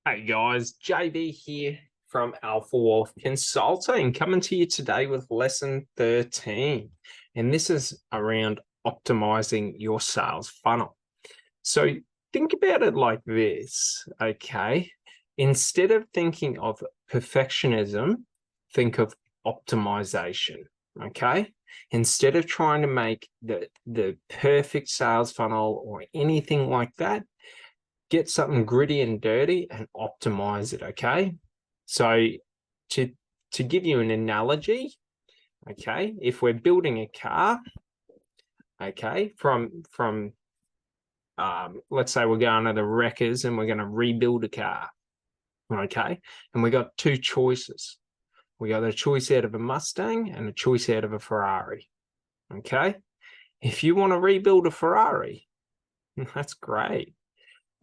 Hey guys, JB here from Alpha Wolf Consulting, coming to you today with lesson 13. And this is around optimizing your sales funnel. So think about it like this, okay? Instead of thinking of perfectionism, think of optimization, okay? Instead of trying to make the perfect sales funnel or anything like that, get something gritty and dirty and optimize it. Okay. So to give you an analogy, okay, if we're building a car, okay, from let's say we're going to the wreckers and we're going to rebuild a car, okay, and we got two choices. We got a choice out of a Mustang and a choice out of a Ferrari. Okay. If you want to rebuild a Ferrari, that's great.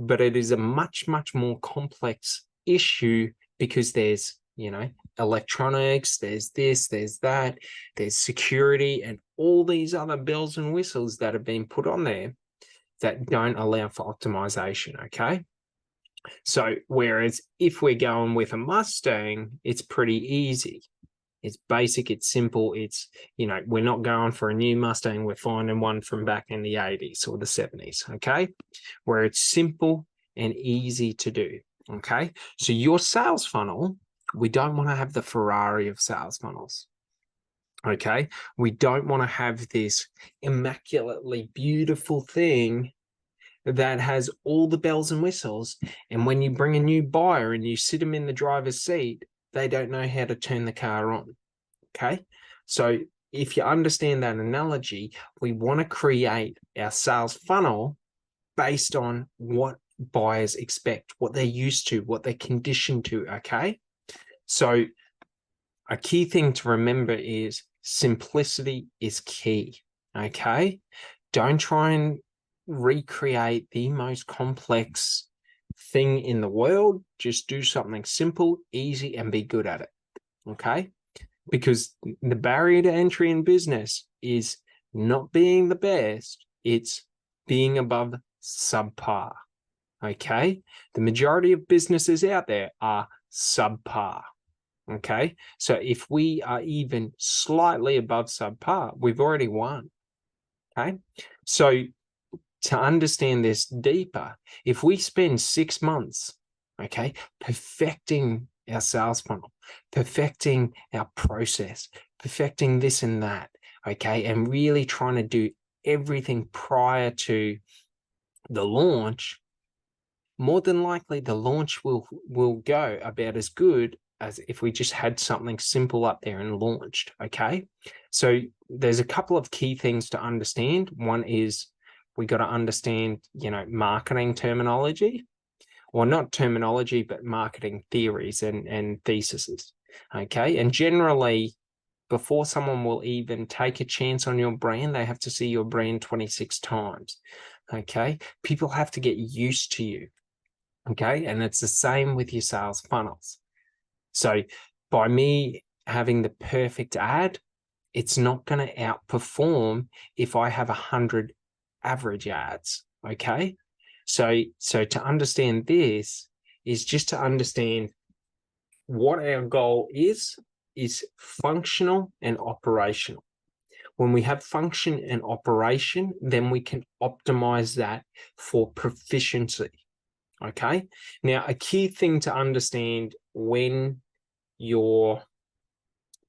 But it is a much, much more complex issue because there's, electronics, there's this, there's that, there's security, and all these other bells and whistles that have been put on there that don't allow for optimization. Okay. So, whereas if we're going with a Mustang, it's pretty easy. It's basic, it's simple, we're not going for a new Mustang, we're finding one from back in the 80s or the 70s, okay? Where it's simple and easy to do, okay? So your sales funnel, we don't want to have the Ferrari of sales funnels, okay? We don't want to have this immaculately beautiful thing that has all the bells and whistles, and when you bring a new buyer and you sit them in the driver's seat, they don't know how to turn the car on. Okay. So if you understand that analogy, we want to create our sales funnel based on what buyers expect, what they're used to, what they're conditioned to. Okay. So a key thing to remember is simplicity is key. Okay. Don't try and recreate the most complex thing in the world. Just do something simple, easy, and be good at it. Okay. Because the barrier to entry in business is not being the best, it's being above subpar. Okay. The majority of businesses out there are subpar. Okay. So if we are even slightly above subpar, we've already won. Okay. So to understand this deeper, if we spend 6 months, okay, perfecting our sales funnel, perfecting our process, perfecting this and that, okay, and really trying to do everything prior to the launch, more than likely the launch will go about as good as if we just had something simple up there and launched. Okay. So there's a couple of key things to understand. One is we got to understand, marketing terminology, or not terminology, but marketing theories and theses. Okay. And generally, before someone will even take a chance on your brand, they have to see your brand 26 times. Okay. People have to get used to you. Okay. And it's the same with your sales funnels. So by me having the perfect ad, it's not going to outperform if I have 100 average ads. Okay. So to understand this is just to understand what our goal is functional and operational. When we have function and operation, then we can optimize that for proficiency. Okay. Now, a key thing to understand when you're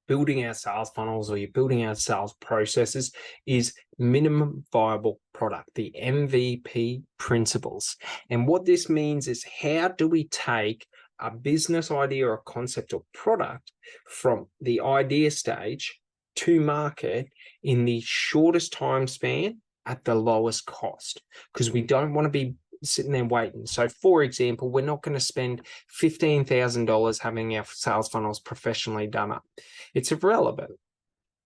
building our sales funnels or you're building our sales processes is minimum viable product, the MVP principles. And what this means is, how do we take a business idea or concept or product from the idea stage to market in the shortest time span at the lowest cost? Because we don't want to be sitting there waiting. So for example, we're not going to spend $15,000 having our sales funnels professionally done up. It's irrelevant.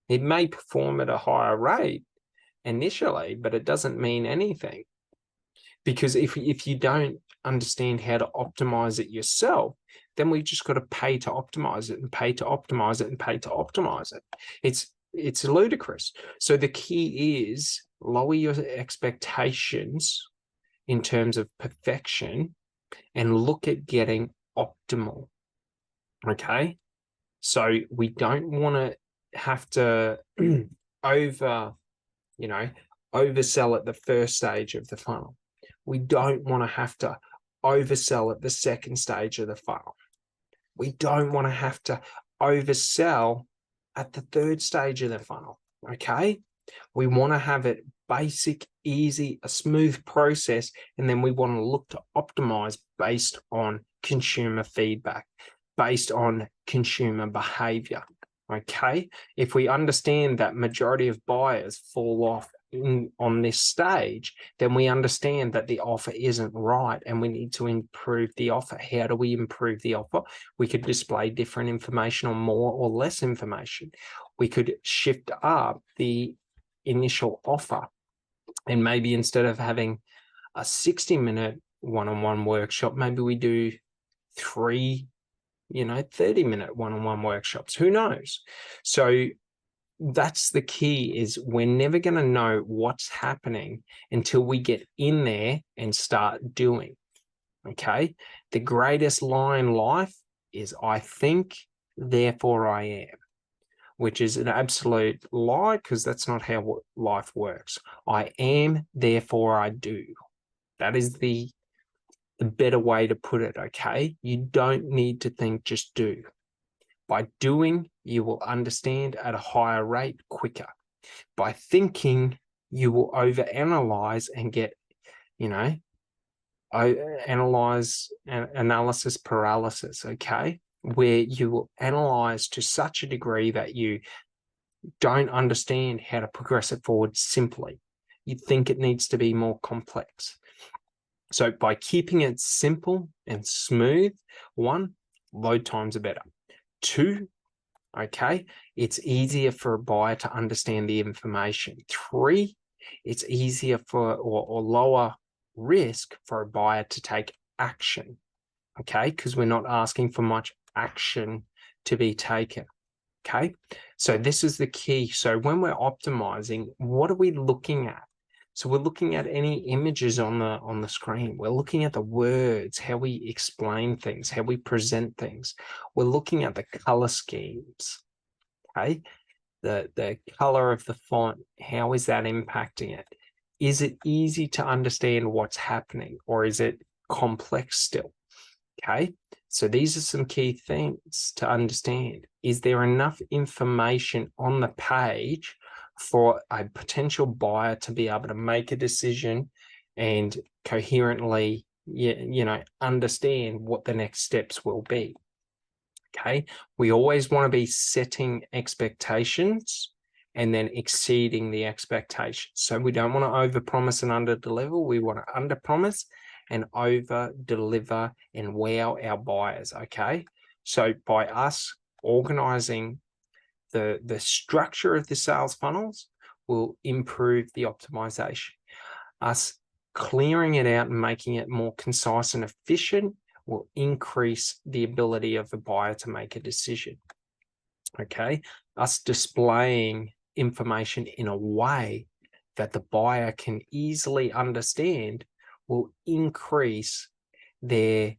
It may perform at a higher rate initially, but it doesn't mean anything. Because if you don't understand how to optimize it yourself, then we just got to pay to optimize it and pay to optimize it and pay to optimize it. It's ludicrous. So the key is lower your expectations in terms of perfection and look at getting optimal. Okay. So we don't want to have to oversell at the first stage of the funnel. We don't want to have to oversell at the second stage of the funnel. We don't want to have to oversell at the third stage of the funnel. Okay. We want to have it basic, easy, a smooth process. And then we want to look to optimize based on consumer feedback, based on consumer behavior. Okay. If we understand that majority of buyers fall off on this stage, then we understand that the offer isn't right and we need to improve the offer. How do we improve the offer? We could display different information or more or less information. We could shift up the initial offer, and maybe instead of having a 60-minute one-on-one workshop, maybe we do 3 30-minute one-on-one workshops. Who knows? So that's the key, is we're never going to know what's happening until we get in there and start doing. Okay. The greatest lie in life is I think, therefore I am, which is an absolute lie, because that's not how life works. I am, therefore I do. That is the better way to put it, okay? You don't need to think, just do. By doing, you will understand at a higher rate quicker. By thinking, you will overanalyze and get, analysis paralysis, okay? Where you will analyze to such a degree that you don't understand how to progress it forward simply. You think it needs to be more complex. So by keeping it simple and smooth, 1, load times are better. 2, okay, it's easier for a buyer to understand the information. 3, it's easier or lower risk for a buyer to take action, okay, because we're not asking for much action to be taken. Okay, so this is the key. So when we're optimizing, what are we looking at? So we're looking at any images on the screen. We're looking at the words, how we explain things, how we present things. We're looking at the color schemes. Okay, the color of the font, how is that impacting it? Is it easy to understand what's happening, or is it complex still? Okay, so these are some key things to understand. Is there enough information on the page for a potential buyer to be able to make a decision and coherently, understand what the next steps will be? Okay, we always want to be setting expectations and then exceeding the expectations. So we don't want to overpromise and underdeliver. We want to underpromise and over deliver and wow our buyers. Okay, so by us organizing the structure of the sales funnels will improve the optimization. Us clearing it out and making it more concise and efficient will increase the ability of the buyer to make a decision. Okay, us displaying information in a way that the buyer can easily understand will increase their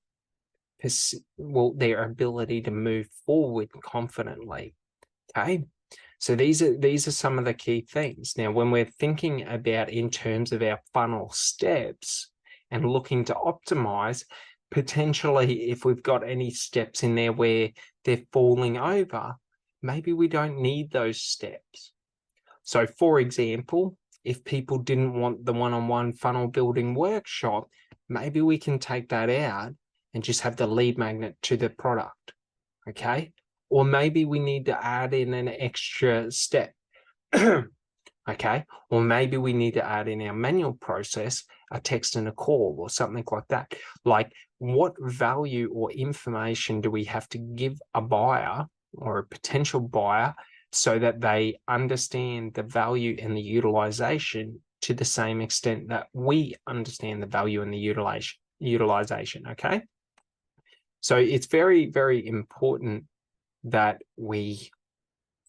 ability to move forward confidently. Okay, so these are some of the key things. Now, when we're thinking about in terms of our funnel steps and looking to optimize, potentially if we've got any steps in there where they're falling over, maybe we don't need those steps. So for example, if people didn't want the one-on-one funnel building workshop, maybe we can take that out and just have the lead magnet to the product, okay? Or maybe we need to add in an extra step, okay? Or maybe we need to add in our manual process, a text and a call or something like that. Like, what value or information do we have to give a buyer or a potential buyer so that they understand the value and the utilization to the same extent that we understand the value and the utilization, okay? So it's very, very important that we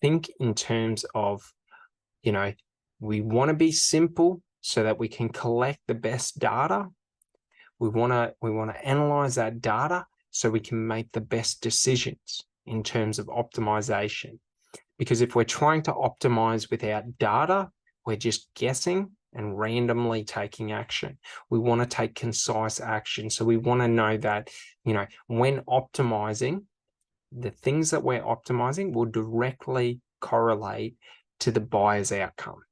think in terms of, we want to be simple so that we can collect the best data. We want to analyze that data so we can make the best decisions in terms of optimization. Because if we're trying to optimize without data, we're just guessing and randomly taking action. We want to take concise action. So we want to know that, when optimizing, the things that we're optimizing will directly correlate to the buyer's outcome,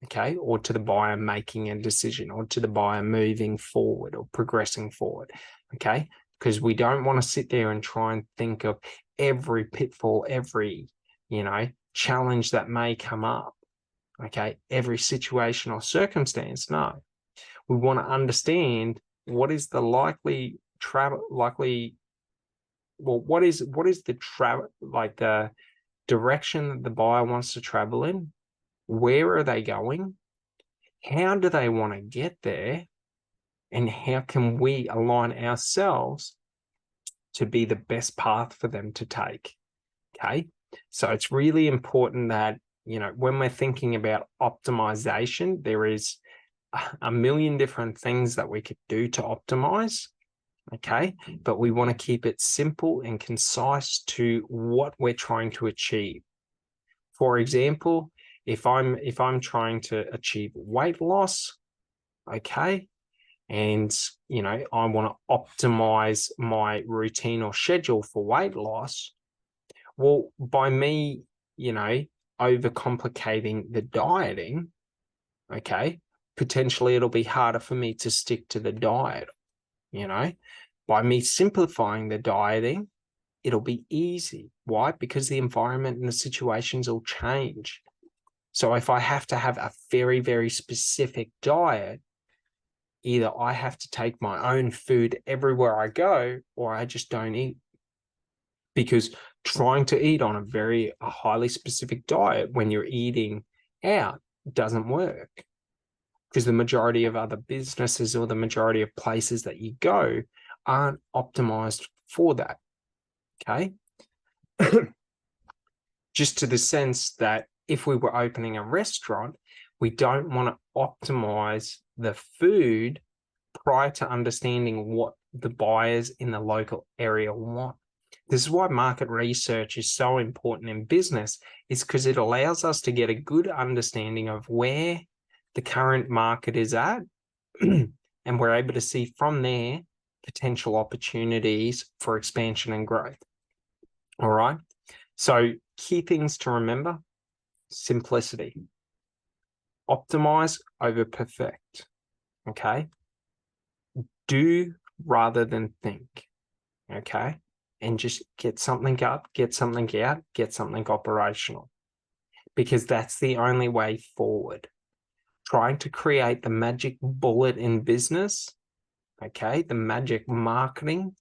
okay, or to the buyer making a decision, or to the buyer moving forward or progressing forward, okay? Because we don't want to sit there and try and think of every pitfall, every, challenge that may come up, okay, every situation or circumstance. No, we want to understand what is the what is the direction that the buyer wants to travel in, where are they going, how do they want to get there, and how can we align ourselves to be the best path for them to take, okay? So it's really important that, when we're thinking about optimization, there is a million different things that we could do to optimize, okay? But we want to keep it simple and concise to what we're trying to achieve. For example, if I'm trying to achieve weight loss, okay, and I want to optimize my routine or schedule for weight loss, well, by me, overcomplicating the dieting, okay, potentially it'll be harder for me to stick to the diet. By me simplifying the dieting, it'll be easy. Why? Because the environment and the situations will change. So if I have to have a very, very specific diet, either I have to take my own food everywhere I go, or I just don't eat. Because trying to eat on a highly specific diet when you're eating out doesn't work. Because the majority of other businesses or the majority of places that you go aren't optimized for that, okay? Just to the sense that if we were opening a restaurant, we don't want to optimize the food prior to understanding what the buyers in the local area want. This is why market research is so important in business, is because it allows us to get a good understanding of where the current market is at, and we're able to see from there potential opportunities for expansion and growth. All right. So key things to remember: simplicity, optimize over perfect. Okay. Do rather than think. Okay. And just get something up, get something out, get something operational, because that's the only way forward. Trying to create the magic bullet in business, okay, the magic marketing,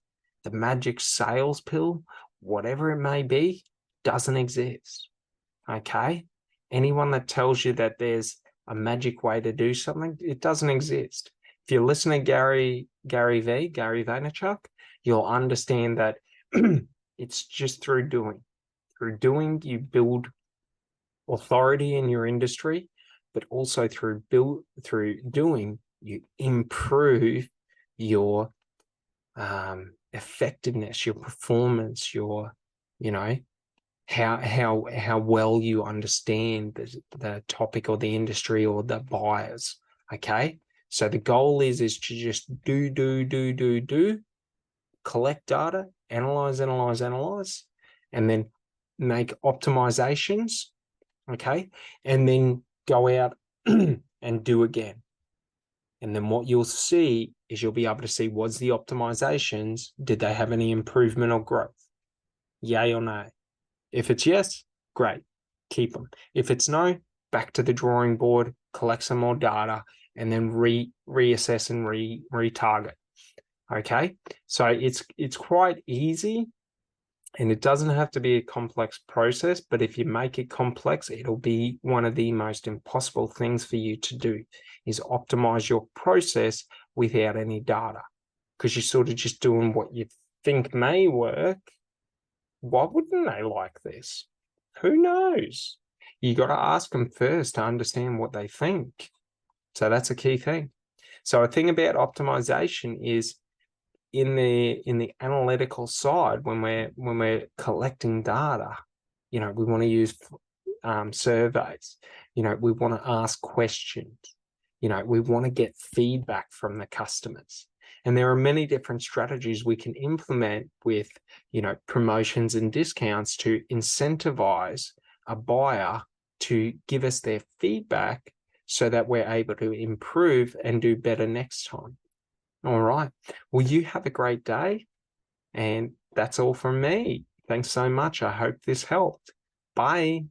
the magic sales pill, whatever it may be, doesn't exist, okay? Anyone that tells you that there's a magic way to do something, it doesn't exist. If you listen to Gary Vaynerchuk, you'll understand that it's just through doing. Through doing, you build authority in your industry, but also through doing, you improve your effectiveness, your performance, your, how well you understand the topic or the industry or the buyers. Okay, so the goal is to just do, collect data, analyze, and then make optimizations. Okay, and then go out and do again. And then what you'll see is you'll be able to see, was the optimizations, did they have any improvement or growth? Yay or nay? If it's yes, great, keep them. If it's no, back to the drawing board, collect some more data, and then reassess and retarget. Okay, so it's quite easy. And it doesn't have to be a complex process, but if you make it complex, it'll be one of the most impossible things for you to do, is optimize your process without any data, because you're sort of just doing what you think may work. Why wouldn't they like this? Who knows? You got to ask them first to understand what they think. So that's a key thing. So a thing about optimization is in the analytical side, when we're collecting data, we want to use surveys. We want to ask questions. We want to get feedback from the customers. And there are many different strategies we can implement with, promotions and discounts to incentivize a buyer to give us their feedback so that we're able to improve and do better next time. All right. Well, you have a great day. And that's all from me. Thanks so much. I hope this helped. Bye.